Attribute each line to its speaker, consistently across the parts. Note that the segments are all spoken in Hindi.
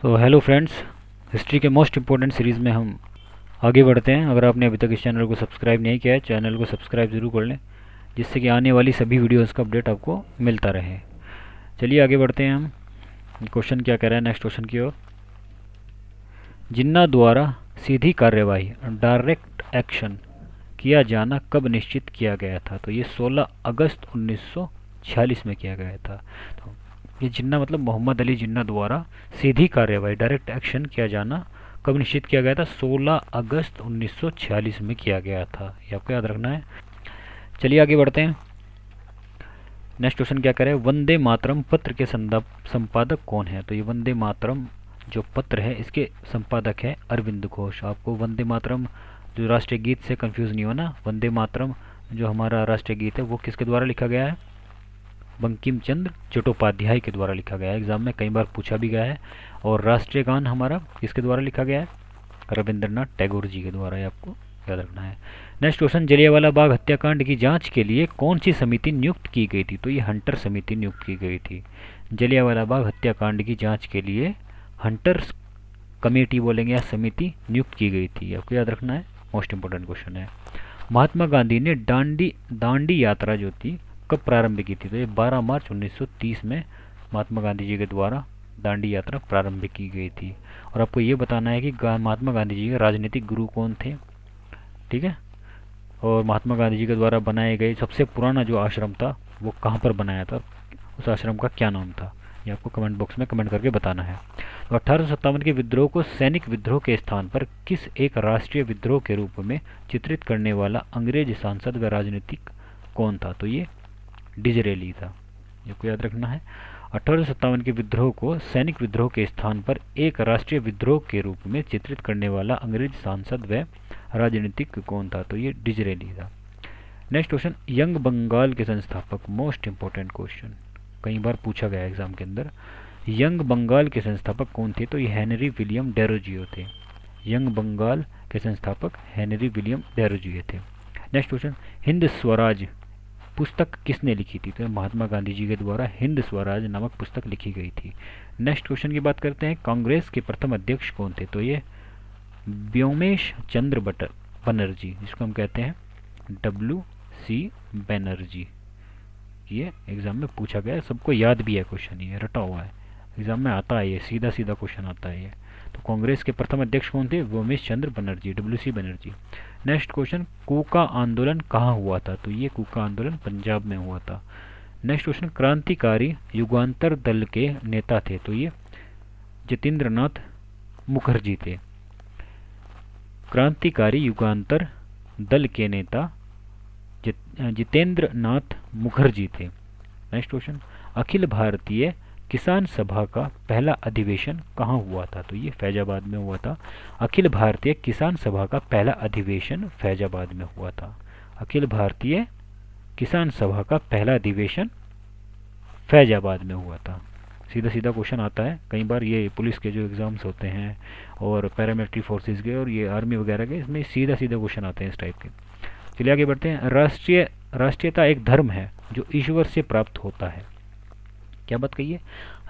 Speaker 1: तो हेलो फ्रेंड्स, हिस्ट्री के मोस्ट इम्पोर्टेंट सीरीज़ में हम आगे बढ़ते हैं। अगर आपने अभी तक इस चैनल को सब्सक्राइब नहीं किया है, चैनल को सब्सक्राइब ज़रूर कर लें, जिससे कि आने वाली सभी वीडियोस का अपडेट आपको मिलता रहे। चलिए आगे बढ़ते हैं हम। क्वेश्चन क्या कह रहा है, नेक्स्ट क्वेश्चन की ओर। जिन्ना द्वारा सीधी कार्यवाही डायरेक्ट एक्शन किया जाना कब निश्चित किया गया था? तो ये 16 अगस्त 1946 में किया गया था। तो ये जिन्ना मतलब मोहम्मद अली जिन्ना द्वारा सीधी कार्यवाही डायरेक्ट एक्शन किया जाना कब निश्चित किया गया था? 16 अगस्त 1946 में किया गया था। ये आपको याद रखना है। चलिए आगे बढ़ते हैं। नेक्स्ट क्वेश्चन क्या करें, वंदे मातरम पत्र के संपादक कौन है? तो ये वंदे मातरम जो पत्र है इसके संपादक है अरविंद घोष। आपको वंदे मातरम जो राष्ट्रीय गीत से कंफ्यूज नहीं होना। वंदे मातरम जो हमारा राष्ट्रीय गीत है वो किसके द्वारा लिखा गया है? बंकिम चंद्र चट्टोपाध्याय के द्वारा लिखा गया है। एग्जाम में कई बार पूछा भी गया है। और राष्ट्रीय गान हमारा किसके द्वारा लिखा गया है? रविंद्रनाथ टैगोर जी के द्वारा। ये आपको याद रखना है। नेक्स्ट क्वेश्चन, जलियांवाला बाग हत्याकांड की जांच के लिए कौन सी समिति नियुक्त की गई थी? तो ये हंटर समिति नियुक्त की गई थी। जलियांवाला बाग हत्याकांड की जांच के लिए हंटर कमेटी बोलेंगे या समिति नियुक्त की गई थी। आपको याद रखना है, मोस्ट इंपोर्टेंट क्वेश्चन है। महात्मा गांधी ने दांडी यात्रा जो थी कब प्रारंभ की थी? तो ये 12 मार्च 1930 में महात्मा गांधी जी के द्वारा दांडी यात्रा प्रारंभ की गई थी। और आपको ये बताना है कि महात्मा गांधी जी के राजनीतिक गुरु कौन थे, ठीक है। और महात्मा गांधी जी के द्वारा बनाए गए सबसे पुराना जो आश्रम था वो कहाँ पर बनाया था, उस आश्रम का क्या नाम था? ये आपको कमेंट बॉक्स में कमेंट करके बताना है। तो 1857 के विद्रोह को सैनिक विद्रोह के स्थान पर किस एक राष्ट्रीय विद्रोह के रूप में चित्रित करने वाला अंग्रेज सांसद व राजनीतिक कौन था? तो ये डिजरेली था। ये को याद रखना है। 1857 के विद्रोह को सैनिक विद्रोह के स्थान पर एक राष्ट्रीय विद्रोह के रूप में चित्रित करने वाला अंग्रेज सांसद व राजनीतिक कौन था? तो ये डिजरेली था। नेक्स्ट क्वेश्चन, यंग बंगाल के संस्थापक, मोस्ट इंपोर्टेंट क्वेश्चन, कई बार पूछा गया एग्जाम के अंदर। यंग बंगाल के संस्थापक कौन थे? तो ये हेनरी विलियम डेरोजियो थे। यंग बंगाल के संस्थापक हेनरी विलियम डेरोजियो थे। नेक्स्ट क्वेश्चन, हिंद स्वराज पुस्तक किसने लिखी थी? तो महात्मा गांधी जी के द्वारा हिंद स्वराज नामक पुस्तक लिखी गई थी। नेक्स्ट क्वेश्चन की बात करते हैं, कांग्रेस के प्रथम अध्यक्ष कौन थे? तो ये व्योमेश चंद्र बनर्जी, जिसको हम कहते हैं WC बनर्जी। ये एग्जाम में पूछा गया है, सबको याद भी है क्वेश्चन, ये रटा हुआ है, एग्जाम में आता है, ये सीधा सीधा क्वेश्चन आता है ये। तो कांग्रेस के प्रथम अध्यक्ष कौन थे? Vyomesh Chandra Banerjee, WC Banerjee. Next question, Kuka आंदोलन कहाँ हुआ था? तो ये कूका आंदोलन पंजाब में हुआ था। नेक्स्ट क्वेश्चन, क्रांतिकारी युगांतर दल के नेता थे? तो ये जतेंद्र नाथ मुखर्जी थे। क्रांतिकारी युगांतर दल के नेता जितेंद्र नाथ मुखर्जी थे। नेक्स्ट क्वेश्चन, अखिल भारतीय किसान सभा का पहला अधिवेशन कहाँ हुआ था? तो ये फैजाबाद में हुआ था। अखिल भारतीय किसान सभा का पहला अधिवेशन फैजाबाद में हुआ था। अखिल भारतीय किसान सभा का पहला अधिवेशन फैजाबाद में हुआ था। सीधा सीधा क्वेश्चन आता है, कई बार ये पुलिस के जो एग्ज़ाम्स होते हैं और पैरामिलिट्री फोर्सेस के और ये आर्मी वगैरह के, इसमें सीधा सीधा क्वेश्चन आते हैं इस टाइप के। चलिए आगे बढ़ते हैं। राष्ट्रीयता एक धर्म है जो ईश्वर से प्राप्त होता है। क्या बात कही है?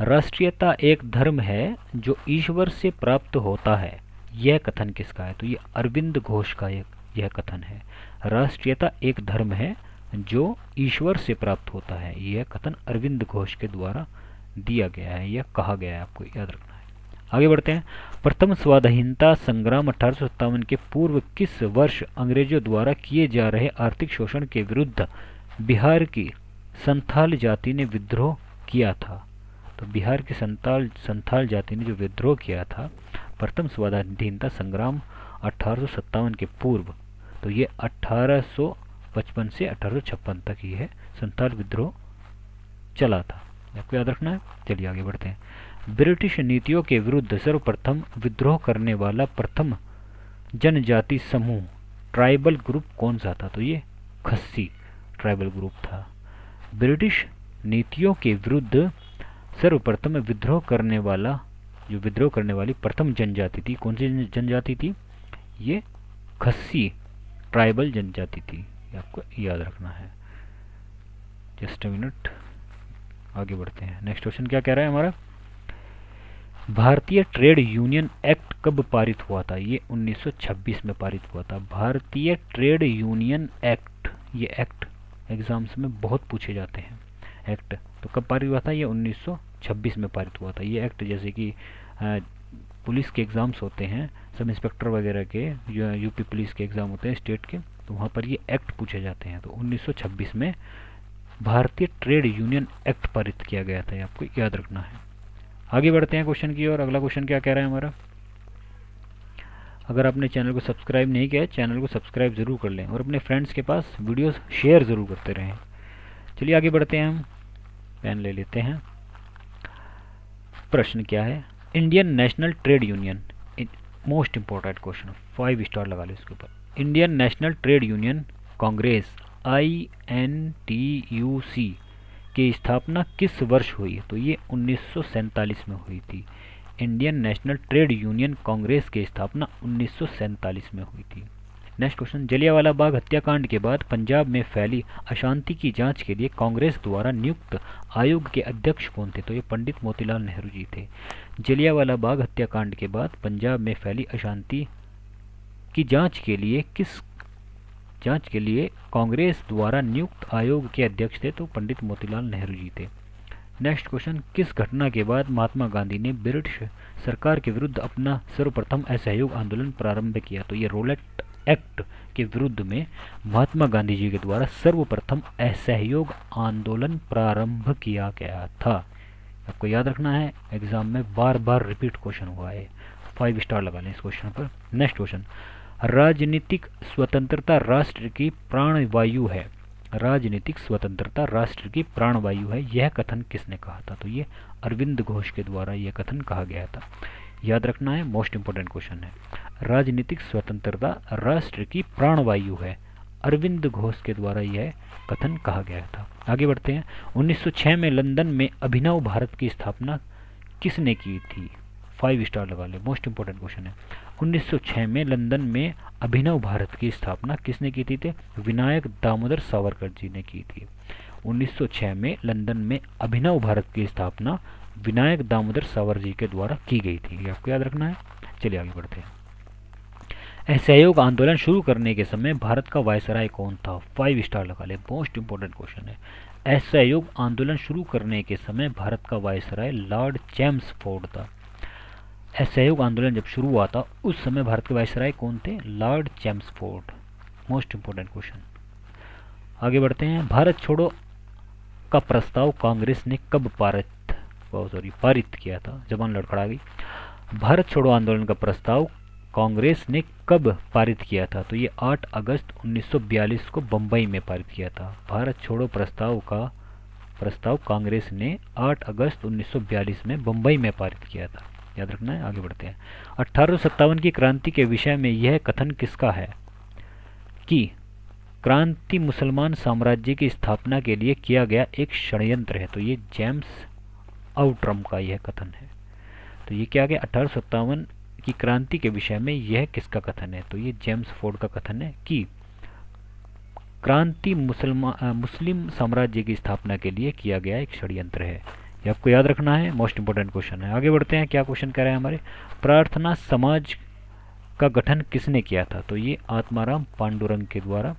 Speaker 1: राष्ट्रीयता एक धर्म है जो ईश्वर से प्राप्त होता है। यह कथन किसका है? तो ये अरविंद घोष का यह कथन है। राष्ट्रीयता एक धर्म है जो ईश्वर से प्राप्त होता है। यह कथन अरविंद घोष के द्वारा दिया गया है, यह कहा गया है, आपको याद रखना है। आगे बढ़ते हैं। प्रथम स्वाधीनता संग्राम 1857 के पूर्व किस वर्ष अंग्रेजों द्वारा किए जा रहे आर्थिक शोषण के विरुद्ध बिहार की संथाल जाति ने विद्रोह किया था? तो बिहार की संथाल जाति ने जो विद्रोह किया था प्रथम स्वाधीनता संग्राम 1857 के पूर्व, तो ये 1855 से 1856 तक ही है संथाल विद्रोह चला था। आपको याद रखना है। चलिए आगे बढ़ते हैं। ब्रिटिश नीतियों के विरुद्ध सर्वप्रथम विद्रोह करने वाला प्रथम जनजाति समूह ट्राइबल ग्रुप कौन सा था? तो ये खस्सी ट्राइबल ग्रुप था। ब्रिटिश नीतियों के विरुद्ध सर्वप्रथम विद्रोह करने वाली प्रथम जनजाति थी, कौन सी जनजाति थी? ये खस्सी ट्राइबल जनजाति थी। आपको याद रखना है। जस्ट अ मिनट, आगे बढ़ते हैं। नेक्स्ट क्वेश्चन क्या कह रहा है हमारा, भारतीय ट्रेड यूनियन एक्ट कब पारित हुआ था? ये 1926 में पारित हुआ था। भारतीय ट्रेड यूनियन एक्ट, ये एक्ट एग्जाम्स में बहुत पूछे जाते हैं। एक्ट तो कब पारित हुआ था? ये 1926 में पारित हुआ था। ये एक्ट जैसे कि पुलिस के एग्ज़ाम्स होते हैं, सब इंस्पेक्टर वगैरह के, जो यूपी पुलिस के एग्ज़ाम होते हैं स्टेट के, तो वहाँ पर ये एक्ट पूछे जाते हैं। तो 1926 में भारतीय ट्रेड यूनियन एक्ट पारित किया गया था, ये आपको याद रखना है। आगे बढ़ते हैं क्वेश्चन की ओर। अगला क्वेश्चन क्या कह रहा है हमारा? अगर आपने चैनल को सब्सक्राइब नहीं किया है, चैनल को सब्सक्राइब ज़रूर कर लें और अपने फ्रेंड्स के पास वीडियोस शेयर ज़रूर करते रहें। चलिए आगे बढ़ते हैं, हम पेन ले लेते हैं। प्रश्न क्या है? Indian national trade union, most important question, 5 star लगा लो इसके ऊपर। Indian national trade union Congress INTUC की स्थापना किस वर्ष हुई? तो ये 1947 में हुई थी। Indian national trade union Congress की स्थापना 1947 में हुई थी। नेक्स्ट क्वेश्चन, जलियांवाला बाग हत्याकांड के बाद पंजाब में फैली अशांति की जांच के लिए कांग्रेस द्वारा नियुक्त आयोग के अध्यक्ष कौन थे? तो ये पंडित मोतीलाल नेहरू जी थे। जलियांवाला बाग हत्याकांड के बाद पंजाब में फैली अशांति की जांच के लिए कांग्रेस द्वारा नियुक्त आयोग के अध्यक्ष थे? तो पंडित मोतीलाल नेहरू जी थे। नेक्स्ट क्वेश्चन, किस घटना के बाद महात्मा गांधी ने ब्रिटिश सरकार के विरुद्ध अपना सर्वप्रथम असहयोग आंदोलन प्रारंभ किया? तो ये रोलेट एक्ट के विरुद्ध में महात्मा गांधी जी के द्वारा सर्वप्रथम असहयोग आंदोलन प्रारंभ किया गया था। आपको याद रखना है, एग्जाम में बार बार रिपीट क्वेश्चन हुआ है। 5 स्टार लगा लें इस क्वेश्चन पर। नेक्स्ट क्वेश्चन, राजनीतिक स्वतंत्रता राष्ट्र की प्राणवायु है। राजनीतिक स्वतंत्रता राष्ट्र की प्राणवायु है, यह कथन किसने कहा था? तो ये अरविंद घोष के द्वारा यह कथन कहा गया था। याद रखना है, मोस्ट इंपोर्टेंट क्वेश्चन है। राजनीतिक स्वतंत्रता राष्ट्र की प्राणवायु है, अरविंद घोष के द्वारा यह कथन कहा गया था। आगे बढ़ते हैं। 1906 में लंदन में अभिनव भारत की स्थापना किसने की थी? 5 स्टार लगा ले, मोस्ट इंपोर्टेंट क्वेश्चन है। 1906 में लंदन में अभिनव भारत की स्थापना किसने की थी? विनायक दामोदर सावरकर जी ने की थी। 1906 में लंदन में अभिनव भारत की स्थापना विनायक दामोदर सावरकर जी के द्वारा की गई थी, ये आपको याद रखना है। चलिए आगे बढ़ते हैं। असहयोग आंदोलन शुरू करने के समय भारत का वायसराय कौन था? 5 स्टार लगा ले, मोस्ट इंपोर्टेंट क्वेश्चन है। असहयोग आंदोलन शुरू करने के समय भारत का वायसराय लॉर्ड चैम्सफोर्ड था। असहयोग आंदोलन जब शुरू हुआ था उस समय भारत के वायसराय कौन थे? Lord Chelmsford. Most important question. आगे बढ़ते हैं। भारत छोड़ो का प्रस्ताव कांग्रेस ने कब पारित किया था? जबान लड़खड़ा गई। भारत छोड़ो आंदोलन का प्रस्ताव कांग्रेस ने कब पारित किया था? तो ये 8 अगस्त 1942 को बम्बई में पारित किया था। भारत छोड़ो प्रस्ताव कांग्रेस ने 8 अगस्त 1942 में बम्बई में पारित किया था, याद रखना है। आगे बढ़ते हैं। 1857 की क्रांति के विषय में यह कथन किसका है कि क्रांति मुसलमान साम्राज्य की स्थापना के लिए किया गया एक षड्यंत्र है? तो ये जेम्स आउट्रम का यह कथन है। तो ये क्या गया? 1857 की क्रांति के विषय में यह किसका कथन है? तो ये जेम्स फोर्ड का कथन है कि क्रांति मुस्लिम साम्राज्य की स्थापना के लिए किया गया एक षड्यंत्र है। ये आपको याद रखना है, मोस्ट इंपोर्टेंट क्वेश्चन है। आगे बढ़ते हैं। क्या क्वेश्चन कह रहे हैं हमारे? प्रार्थना समाज का गठन किसने किया था? तो ये आत्माराम पांडुरंग के द्वारा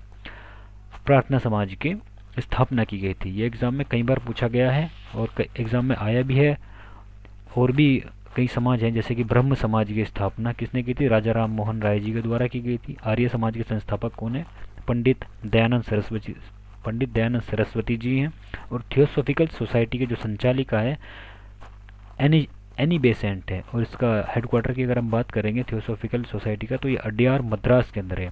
Speaker 1: प्रार्थना समाज की स्थापना की गई थी। ये एग्ज़ाम में कई बार पूछा गया है और एग्ज़ाम में आया भी है। और भी कई समाज हैं, जैसे कि ब्रह्म समाज की स्थापना किसने की थी? राजा राम मोहन राय जी के द्वारा की गई थी। आर्य समाज के संस्थापक कौन है? पंडित दयानंद सरस्वती जी हैं। और थियोसॉफिकल सोसाइटी के जो संचालिका है एनी बेसेंट है, और इसका हेडक्वार्टर की अगर हम बात करेंगे थियोसॉफिकल सोसाइटी का, तो ये अड्यार मद्रास के अंदर है।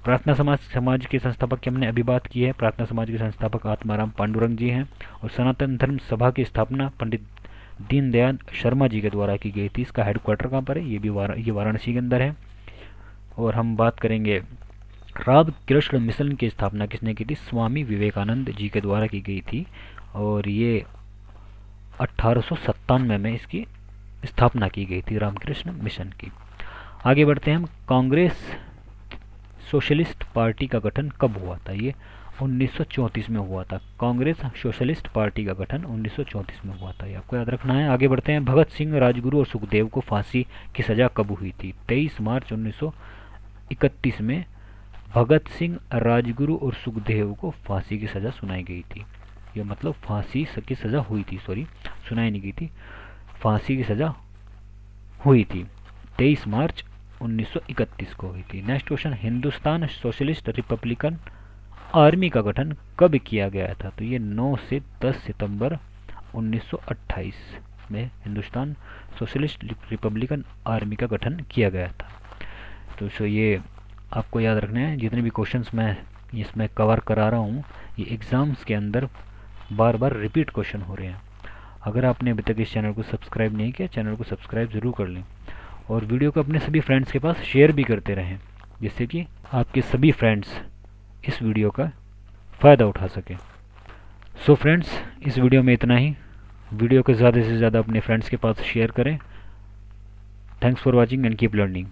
Speaker 1: प्रार्थना समाज के संस्थापक की हमने अभी बात की है। प्रार्थना समाज के संस्थापक आत्माराम पांडुरंग जी हैं। और सनातन धर्म सभा की स्थापना पंडित दीनदयाल शर्मा जी के द्वारा की गई थी। इसका हेडक्वार्टर कहाँ पर है? ये वाराणसी के अंदर है। और हम बात करेंगे रामकृष्ण मिशन की स्थापना किसने की थी? स्वामी विवेकानंद जी के द्वारा की गई थी। और ये 1897 में इसकी स्थापना की गई थी रामकृष्ण मिशन की। आगे बढ़ते हैं हम। कांग्रेस सोशलिस्ट पार्टी का गठन कब हुआ था? ये 1934 में हुआ था। कांग्रेस सोशलिस्ट पार्टी का गठन 1934 में हुआ था, ये आपको याद रखना है। आगे बढ़ते हैं। भगत सिंह, राजगुरु और सुखदेव को फांसी की सज़ा कब हुई थी? 23 मार्च 1931 में भगत सिंह, राजगुरु और सुखदेव को फांसी की सज़ा सुनाई गई थी। ये मतलब फांसी की सज़ा हुई थी, सॉरी सुनाई नहीं गई थी, फांसी की सज़ा हुई थी। 23 मार्च 1931 को हुई थी। Next question, Hindustan socialist Republican army का गठन कब किया गया था? तो ये 9 से 10 सितंबर 1928 में हिंदुस्तान सोशलिस्ट रिपब्लिकन आर्मी का गठन किया गया था। तो ये आपको याद रखना है। जितने भी क्वेश्चंस मैं इसमें कवर करा रहा हूँ, ये एग्ज़ाम्स के अंदर बार बार रिपीट क्वेश्चन हो रहे हैं। अगर आपने अभी तक इस चैनल को सब्सक्राइब नहीं किया, चैनल को सब्सक्राइब ज़रूर कर लें और वीडियो को अपने सभी फ्रेंड्स के पास शेयर भी करते रहें, जिससे कि आपके सभी फ्रेंड्स इस वीडियो का फ़ायदा उठा सकें। सो फ्रेंड्स, इस वीडियो में इतना ही। वीडियो को ज़्यादा से ज़्यादा अपने फ्रेंड्स के पास शेयर करें। Thanks for watching and keep learning.